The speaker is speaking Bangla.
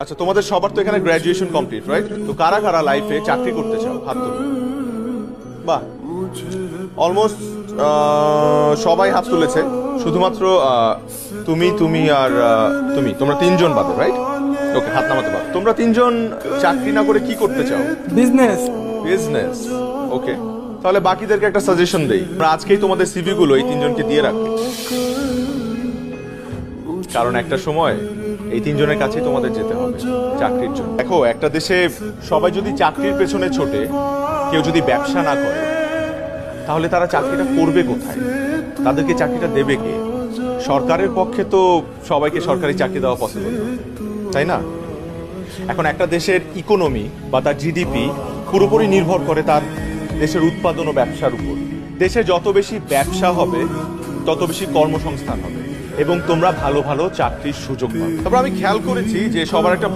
আচ্ছা, তোমাদের সবার তো এখানে গ্র্যাজুয়েশন কমপ্লিট, রাইট? তো কারা কারা লাইফে চাকরি করতে চাও হাত তুলো। বাহ, অলমোস্ট সবাই হাত তুলেছে, শুধুমাত্র তুমি আর তোমরা তিনজন বাদে, রাইট? ওকে, হাত নামাতে পারো। তোমরা তিনজন চাকরি না করে কি করতে চাও? বিজনেস। বিজনেস, ওকে। তাহলে বাকিদেরকে একটা সাজেশন দেই, আমরা আজকেই তোমাদের সিভি গুলো এই তিনজনকে দিয়ে রাখবে, কারণ একটা সময় এই তিনজনের কাছেই তোমাদের যেতে হবে চাকরির জন্য। দেখো, একটা দেশে সবাই যদি চাকরির পেছনে ছোটে, কেউ যদি ব্যবসা না করে, তাহলে তারা চাকরিটা করবে কোথায়? তাদেরকে চাকরিটা দেবে কে? সরকারের পক্ষে তো সবাইকে সরকারি চাকরি দেওয়া পসিবল না, তাই না? এখন একটা দেশের ইকোনমি বা তার জিডিপি পুরোপুরি নির্ভর করে তার দেশের উৎপাদন ও ব্যবসার উপর। দেশে যত বেশি ব্যবসা হবে, তত বেশি কর্মসংস্থান হবে এবং তোমরা ভালো ভালো চাকরির সুযোগ পাবে। তারপর আমি খেয়াল করেছি যে সবার একটা